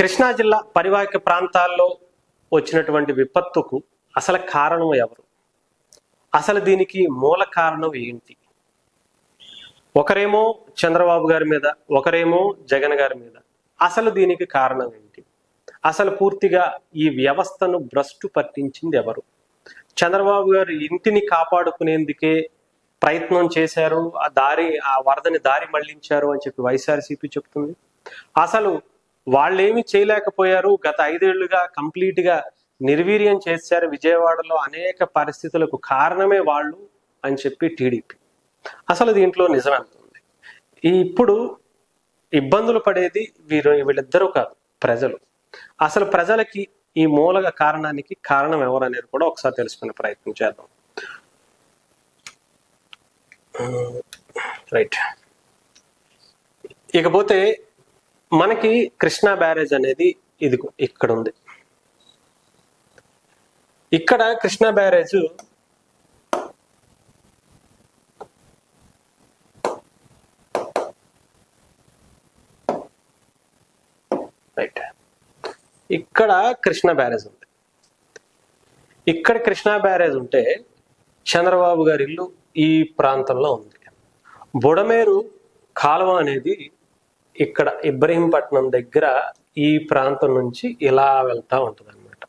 కృష్ణా జిల్లా పరివాహక ప్రాంతాల్లో వచ్చినటువంటి విపత్తుకు అసలు కారణం ఎవరు? అసలు దీనికి మూల కారణం ఏంటి? ఒకరేమో చంద్రబాబు గారి మీద, ఒకరేమో జగన్ గారి మీద. అసలు దీనికి కారణం ఏంటి? అసలు పూర్తిగా ఈ వ్యవస్థను భ్రష్టు పట్టించింది ఎవరు? చంద్రబాబు గారు ఇంటిని కాపాడుకునేందుకే ప్రయత్నం చేశారు, ఆ వరదని దారి మళ్లించారు అని చెప్పి వైఎస్ఆర్సీపీ చెప్తుంది. అసలు వాళ్ళేమి చేయలేకపోయారు, గత 5 ఏళ్లుగా కంప్లీట్ గా నిర్వీర్యం చేశారు, విజయవాడలో అనేక పరిస్థితులకు కారణమే వాళ్ళు అని చెప్పి టీడీపీ. అసలు దీంట్లో నిజం ఎంత ఉంది? ఇప్పుడు ఇబ్బందులు పడేది వీళ్ళిద్దరూ కాదు, ప్రజలు. అసలు ప్రజలకి ఈ మూల కారణానికి కారణం ఎవరు అనేది కూడా ఒకసారి తెలుసుకునే ప్రయత్నం చేద్దాం. రైట్. ఇకపోతే మనకి కృష్ణా బ్యారేజ్ అనేది ఇదిగో ఇక్కడ ఉంది. ఇక్కడ కృష్ణా బ్యారేజ్ రైట్, ఇక్కడ కృష్ణా బ్యారేజ్ ఉంది. ఇక్కడ కృష్ణా బ్యారేజ్ ఉంటే చంద్రబాబు గారి ఇల్లు ఈ ప్రాంతంలో ఉంది. బుడమేరు కాలువ అనేది ఇక్కడ ఇబ్రహీంపట్నం దగ్గర ఈ ప్రాంతం నుంచి ఇలా వెళ్తా ఉంటుంది అనమాట.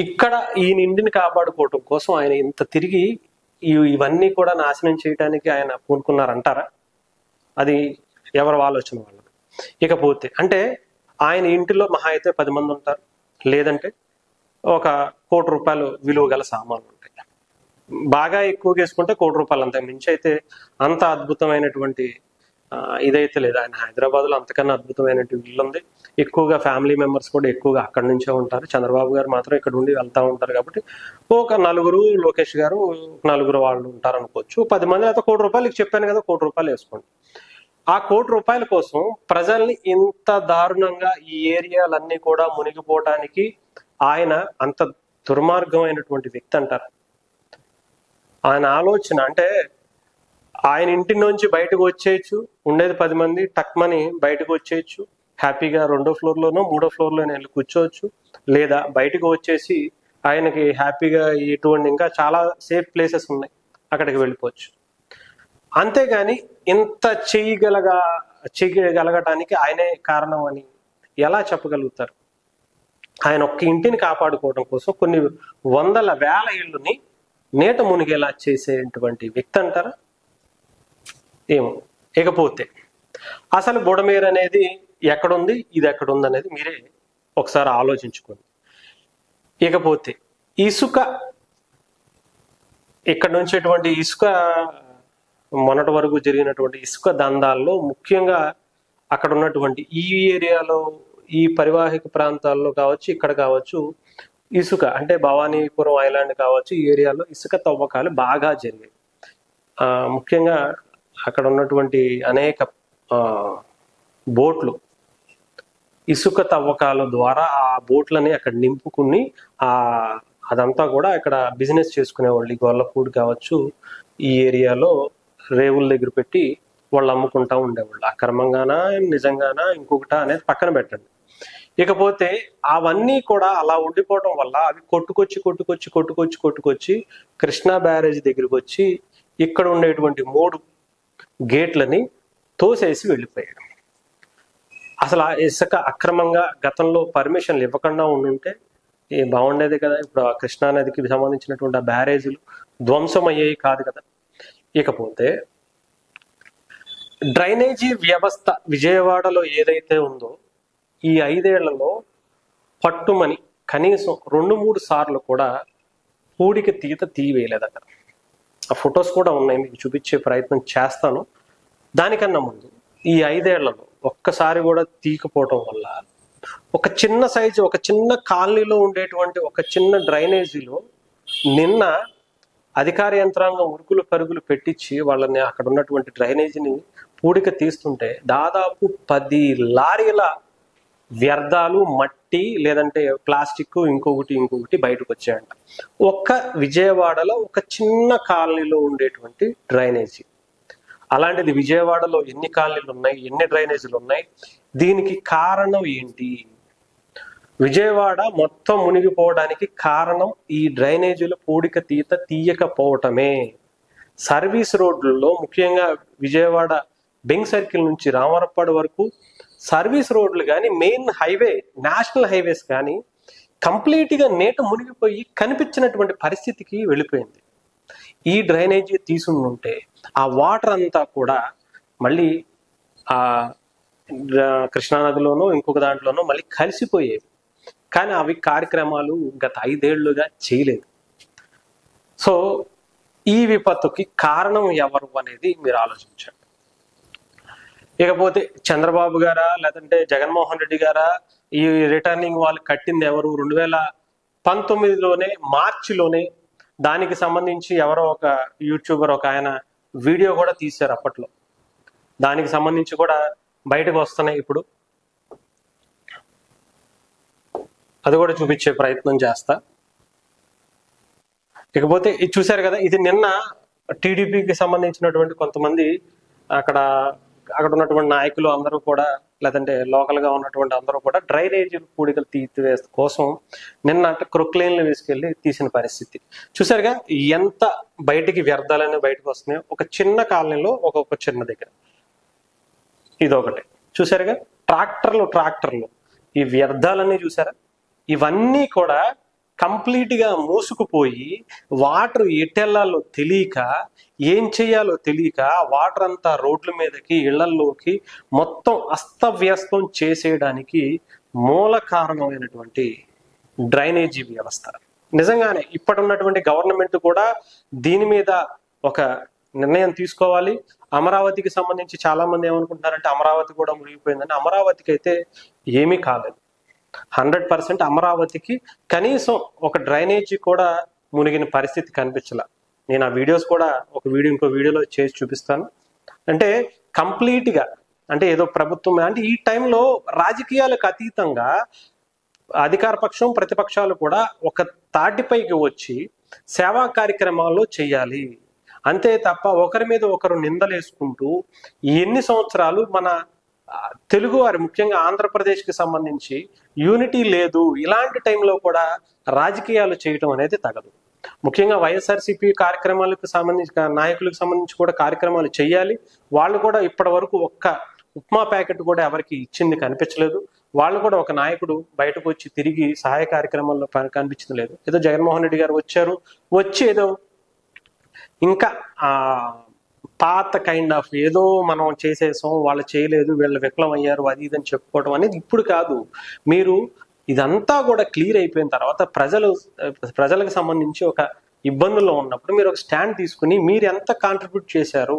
ఇక్కడ ఈ ఇంటిని కాపాడుకోవటం కోసం ఆయన ఇంత తిరిగి ఇవన్నీ కూడా నాశనం చేయడానికి ఆయన పూనుకున్నారంటారా? అది ఎవరి ఆలోచన వాళ్ళది. ఇకపోతే అంటే ఆయన ఇంటిలో మహా అయితే 10 మంది ఉంటారు, లేదంటే 1 కోటి రూపాయలు విలువ గల సామాన్లు ఉంటాయి. బాగా ఎక్కువగా వేసుకుంటే 1 కోటి రూపాయలు, అంత మించి అయితే అంత అద్భుతమైనటువంటి ఇదైతే లేదు. ఆయన హైదరాబాద్ లో అంతకన్నా అద్భుతమైనటువంటి ఇల్లు ఉంది. ఎక్కువగా ఫ్యామిలీ మెంబర్స్ కూడా ఎక్కువగా అక్కడి నుంచే ఉంటారు. చంద్రబాబు గారు మాత్రం ఇక్కడ ఉండి వెళ్తా ఉంటారు కాబట్టి 1 నలుగురు, లోకేష్ గారు 4 వాళ్ళు ఉంటారు అనుకోవచ్చు. 10 మంది అయితే 1 కోటి రూపాయలు చెప్పాను కదా, 1 కోటి రూపాయలు వేసుకోండి. ఆ 1 కోటి రూపాయల కోసం ప్రజల్ని ఇంత దారుణంగా ఈ ఏరియాలన్నీ కూడా మునిగిపోవటానికి ఆయన అంత దుర్మార్గమైనటువంటి వ్యక్తి అంటారు. ఆయన ఆలోచన అంటే ఆయన ఇంటి నుంచి బయటకు వచ్చేయచ్చు, ఉండేది 10 మంది, టక్మని బయటకు వచ్చేయచ్చు, హ్యాపీగా 2వ ఫ్లోర్లోనో 3వ ఫ్లోర్లోనే వెళ్ళి కూర్చోవచ్చు, లేదా బయటకు వచ్చేసి ఆయనకి హ్యాపీగా ఇటువంటి ఇంకా చాలా సేఫ్ ప్లేసెస్ ఉన్నాయి, అక్కడికి వెళ్ళిపోవచ్చు. అంతేగాని ఇంత చేయగలగటానికి ఆయనే కారణం అని ఎలా చెప్పగలుగుతారు? ఆయన ఒక్క ఇంటిని కాపాడుకోవడం కోసం కొన్ని వందల వేల ఇళ్ళని నీట మునిగేలా చేసేటువంటి వ్యక్తి అంటారా? ఏమో. ఇకపోతే అసలు బుడమేరు అనేది ఎక్కడుంది, ఇది ఎక్కడుంది అనేది మీరే ఒకసారి ఆలోచించుకోండి. ఇకపోతే ఇసుక, ఇక్కడ నుంచి ఇసుక మొన్నటి వరకు జరిగినటువంటి ఇసుక దందాల్లో ముఖ్యంగా అక్కడ ఉన్నటువంటి ఈ ఏరియాలో, ఈ పరివాహిక ప్రాంతాల్లో కావచ్చు, ఇక్కడ కావచ్చు, ఇసుక అంటే భవానీపురం ఐలాండ్ కావచ్చు, ఈ ఏరియాలో ఇసుక తవ్వకాలు బాగా జరిగాయి. ముఖ్యంగా అక్కడ ఉన్నటువంటి అనేక బోట్లు ఇసుక తవ్వకాల ద్వారా ఆ బోట్లని అక్కడ నింపుకుని అదంతా కూడా అక్కడ బిజినెస్ చేసుకునేవాళ్ళు. గొల్లపూడి కావచ్చు, ఈ ఏరియాలో రేవుల దగ్గర పెట్టి వాళ్ళు అమ్ముకుంటా ఉండేవాళ్ళు. అక్రమంగానా నిజంగానా ఇంకొకట అనేది పక్కన పెట్టండి. ఇకపోతే అవన్నీ కూడా అలా ఉండిపోవడం వల్ల అవి కొట్టుకొచ్చి కృష్ణా బ్యారేజ్ దగ్గరికి వచ్చి ఇక్కడ ఉండేటువంటి 3 గేట్లని తోసేసి వెళ్ళిపోయాడు. అసలు ఆ ఇసుక అక్రమంగా గతంలో పర్మిషన్లు ఇవ్వకుండా ఉండుంటే బాగుండేది కదా. ఇప్పుడు ఆ కృష్ణా నదికి సంబంధించినటువంటి ఆ బ్యారేజీలు ధ్వంసం అయ్యేవి కాదు కదా. ఇకపోతే డ్రైనేజీ వ్యవస్థ విజయవాడలో ఏదైతే ఉందో ఈ 5 ఏళ్లలో పట్టుమని కనీసం 2-3 సార్లు కూడా పూడికి తీయవేయలేదట. ఆ ఫొటోస్ కూడా ఉన్నాయి, మీకు చూపించే ప్రయత్నం చేస్తాను. దానికన్నా ముందు ఈ 5 ఏళ్లలో ఒక్కసారి కూడా తీయకపోవటం వల్ల ఒక చిన్న సైజు, ఒక చిన్న కాలనీలో ఉండేటువంటి ఒక చిన్న డ్రైనేజీలో నిన్న అధికార యంత్రాంగం ఉరుకులు పరుగులు పెట్టించి వాళ్ళని అక్కడ ఉన్నటువంటి డ్రైనేజీని పూడిక తీస్తుంటే దాదాపు 10 లారీల వ్యర్థాలు, మట్టి, లేదంటే ప్లాస్టిక్, ఇంకొకటి బయటకు వచ్చాయంట. ఒక్క విజయవాడలో ఒక చిన్న కాలనీలో ఉండేటువంటి డ్రైనేజీ. అలాంటిది విజయవాడలో ఎన్ని కాలనీలు ఉన్నాయి, ఎన్ని డ్రైనేజీలు ఉన్నాయి, దీనికి కారణం ఏంటి? విజయవాడ మొత్తం మునిగిపోవడానికి కారణం ఈ డ్రైనేజీల పూడిక తీత తీయకపోవటమే. సర్వీస్ రోడ్లలో ముఖ్యంగా విజయవాడ బెంగ్ సర్కిల్ నుంచి రామవరపాడు వరకు సర్వీస్ రోడ్లు కానీ, మెయిన్ హైవే, నేషనల్ హైవేస్ కానీ కంప్లీట్గా నీట మునిగిపోయి కనిపించినటువంటి పరిస్థితికి వెళ్ళిపోయింది. ఈ డ్రైనేజీ తీసుంటే ఆ వాటర్ అంతా కూడా మళ్ళీ ఆ కృష్ణానదిలోనో ఇంకొక దాంట్లోనో మళ్ళీ కలిసిపోయేవి. కానీ అవి కార్యక్రమాలు గత 5 ఏళ్లుగా చేయలేదు. సో ఈ విపత్తుకి కారణం ఎవరు అనేది మీరు ఆలోచించండి. ఇకపోతే చంద్రబాబు గారా లేదంటే జగన్మోహన్ రెడ్డి గారా, ఈ రిటర్నింగ్ వాళ్ళు కట్టింది ఎవరు? 2019లోనే మార్చిలోనే దానికి సంబంధించి ఎవరో ఒక యూట్యూబర్ ఒక ఆయన వీడియో కూడా తీశారు. అప్పట్లో దానికి సంబంధించి కూడా బయటకు వస్తున్నాయి. ఇప్పుడు అది కూడా చూపించే ప్రయత్నం చేస్తా. ఇకపోతే ఇది చూశారు కదా, ఇది నిన్న టీడీపీకి సంబంధించినటువంటి కొంతమంది అక్కడ ఉన్నటువంటి నాయకులు అందరూ కూడా, లేదంటే లోకల్ గా ఉన్నటువంటి అందరూ కూడా డ్రైనేజీ పూడికలు తీసివేసే కోసం నిన్న క్రొక్లైన్లు వేసుకెళ్లి తీసిన పరిస్థితి చూసారుగా. ఎంత బయటికి వ్యర్థాలన్నీ బయటకు వస్తున్నాయో ఒక చిన్న కాలనీలో ఒక్కొక్క చిన్న దగ్గర. ఇదొకటి చూసారుగా, ట్రాక్టర్లు ఈ వ్యర్థాలన్నీ చూసారా. ఇవన్నీ కూడా కంప్లీట్ గా మూసుకుపోయి వాటర్ ఎటెళ్లాలో తెలియక, ఏం చేయాలో తెలియక వాటర్ అంతా రోడ్ల మీదకి, ఇళ్లల్లోకి మొత్తం అస్తవ్యస్తం చేసేయడానికి మూల కారణమైనటువంటి డ్రైనేజీ వ్యవస్థ. నిజంగానే ఇప్పటి ఉన్నటువంటి గవర్నమెంట్ కూడా దీని మీద ఒక నిర్ణయం తీసుకోవాలి. అమరావతికి సంబంధించి చాలా మంది ఏమనుకుంటున్నారంటే అమరావతి కూడా మునిగిపోయిందని. అమరావతికి అయితే ఏమీ కాలేదు. 100% అమరావతికి కనీసం ఒక డ్రైనేజీ కూడా మునిగిన పరిస్థితి కనిపించలే. నేను ఆ వీడియోస్ కూడా ఇంకో వీడియోలో చేసి చూపిస్తాను. అంటే కంప్లీట్ గా, అంటే ఏదో ప్రభుత్వం అంటే ఈ టైంలో రాజకీయాలకు అతీతంగా అధికార పక్షం ప్రతిపక్షాలు కూడా ఒక తాటిపైకి వచ్చి సేవా కార్యక్రమాల్లో చేయాలి. అంతే తప్ప ఒకరి మీద ఒకరు నిందలేసుకుంటూ ఎన్ని సంవత్సరాలు మన తెలుగు వారి, ముఖ్యంగా ఆంధ్రప్రదేశ్కి సంబంధించి యూనిటీ లేదు. ఇలాంటి టైంలో కూడా రాజకీయాలు చేయటం అనేది తగదు. ముఖ్యంగా వైఎస్ఆర్సీపీ కార్యక్రమాలకు సంబంధించి, నాయకులకు సంబంధించి కూడా కార్యక్రమాలు చేయాలి. వాళ్ళు కూడా ఇప్పటి వరకు ఒక్క ఉప్మా ప్యాకెట్ కూడా ఎవరికి ఇచ్చింది కనిపించలేదు. వాళ్ళు కూడా ఒక నాయకుడు బయటకు వచ్చి తిరిగి సహాయ కార్యక్రమాల్లో కనిపించడం లేదు. ఏదో జగన్మోహన్ రెడ్డి గారు వచ్చి ఏదో ఇంకా పాత కైండ్ ఆఫ్ ఏదో మనం చేసేసాం, వాళ్ళు చేయలేదు, వీళ్ళు విఫలం అయ్యారు, అది ఇదని చెప్పుకోవడం అనేది ఇప్పుడు కాదు. మీరు ఇదంతా కూడా క్లియర్ అయిపోయిన తర్వాత ప్రజలకు సంబంధించి ఒక ఇబ్బందుల్లో ఉన్నప్పుడు మీరు ఒక స్టాండ్ తీసుకుని మీరు ఎంత కాంట్రిబ్యూట్ చేశారు,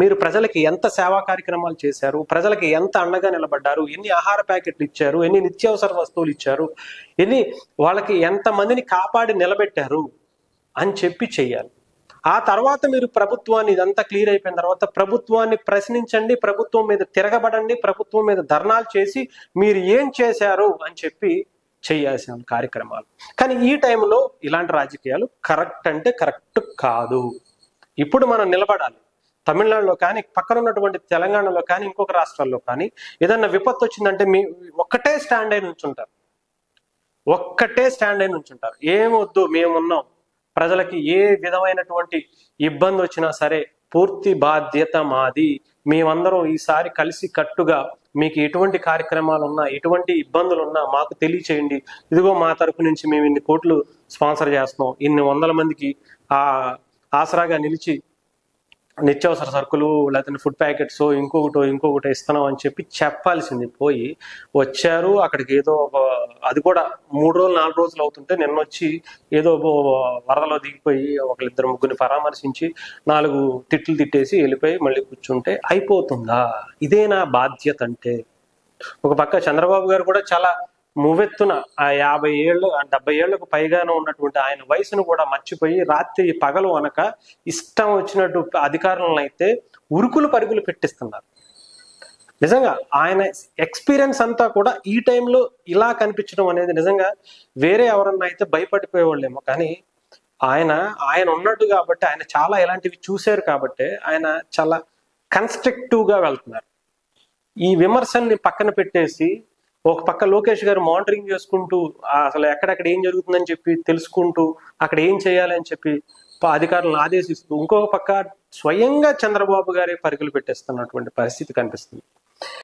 మీరు ప్రజలకి ఎంత సేవా కార్యక్రమాలు చేశారు, ప్రజలకి ఎంత అండగా నిలబడ్డారు, ఎన్ని ఆహార ప్యాకెట్లు ఇచ్చారు, ఎన్ని నిత్యావసర వస్తువులు ఇచ్చారు, వాళ్ళకి ఎంతమందిని కాపాడి నిలబెట్టారు అని చెప్పి చెయ్యాలి. ఆ తర్వాత మీరు ప్రభుత్వాన్ని, ఇదంతా క్లియర్ అయిపోయిన తర్వాత ప్రభుత్వాన్ని ప్రశ్నించండి, ప్రభుత్వం మీద తిరగబడండి, ప్రభుత్వం మీద ధర్నాలు చేసి మీరు ఏం చేశారు అని చెప్పి చేయాల్సిన కార్యక్రమాలు. కానీ ఈ టైంలో ఇలాంటి రాజకీయాలు కరెక్ట్ అంటే కరెక్ట్ కాదు. ఇప్పుడు మనం నిలబడాలి. తమిళనాడులో కానీ, పక్కన ఉన్నటువంటి తెలంగాణలో కానీ, ఇంకొక రాష్ట్రాల్లో కానీ ఏదన్నా విపత్తు వచ్చిందంటే ఒక్కటే స్టాండ్ అయి నుంచుంటారు. ఏమొద్దు, మేమున్నాం, ప్రజలకి ఏ విధమైనటువంటి ఇబ్బంది వచ్చినా సరే పూర్తి బాధ్యత మాది, మేమందరం ఈసారి కలిసి కట్టుగా మీకు ఎటువంటి కార్యక్రమాలు ఉన్నా, ఎటువంటి ఇబ్బందులు ఉన్నా మాకు తెలియచేయండి. ఇదిగో మా తరపు నుంచి మేము ఇన్ని కోట్లు స్పాన్సర్ చేస్తున్నాం, ఇన్ని 100 మందికి ఆసరాగా నిలిచి నిత్యావసర సరుకులు లేకపోతే ఫుడ్ ప్యాకెట్స్ ఇంకొకటి ఇస్తున్నాం అని చెప్పి చెప్పాల్సింది పోయి వచ్చారు అక్కడికి. ఏదో అది కూడా 3 రోజులు 4 రోజులు అవుతుంటే నిన్న వచ్చి ఏదో వరదలో దిగిపోయి 1-2-3 పరామర్శించి 4 తిట్లు తిట్టేసి వెళ్ళిపోయి మళ్ళీ కూర్చుంటే అయిపోతుందా? ఇదేనా బాధ్యత అంటే? ఒక పక్క చంద్రబాబు గారు కూడా చాలా మూవెత్తున 50 ఏళ్ళు 70 ఏళ్లకు పైగానే ఉన్నటువంటి ఆయన వయసును కూడా మర్చిపోయి రాత్రి పగలు అనక ఇష్టం వచ్చినట్టు అధికారులను అయితే ఉరుకులు పరుగులు పెట్టిస్తున్నారు. నిజంగా ఆయన ఎక్స్పీరియన్స్ అంతా కూడా ఈ టైంలో ఇలా కనిపించడం అనేది నిజంగా వేరే ఎవరన్నా అయితే భయపడిపోయేవాళ్ళేమో. కానీ ఆయన ఉన్నట్టు కాబట్టి, ఆయన చాలా ఇలాంటివి చూశారు కాబట్టి ఆయన చాలా కన్స్ట్రక్టివ్ గా వెళ్తున్నారు. ఈ విమర్శల్ని పక్కన పెట్టేసి ఒక పక్క లోకేష్ గారు మానిటరింగ్ చేసుకుంటూ అసలు ఎక్కడెక్కడ ఏం జరుగుతుందని చెప్పి తెలుసుకుంటూ అక్కడ ఏం చేయాలి అని చెప్పి అధికారులను ఆదేశిస్తూ, ఇంకొక పక్క స్వయంగా చంద్రబాబు గారే పరుగులు పెట్టేస్తున్నటువంటి పరిస్థితి కనిపిస్తుంది.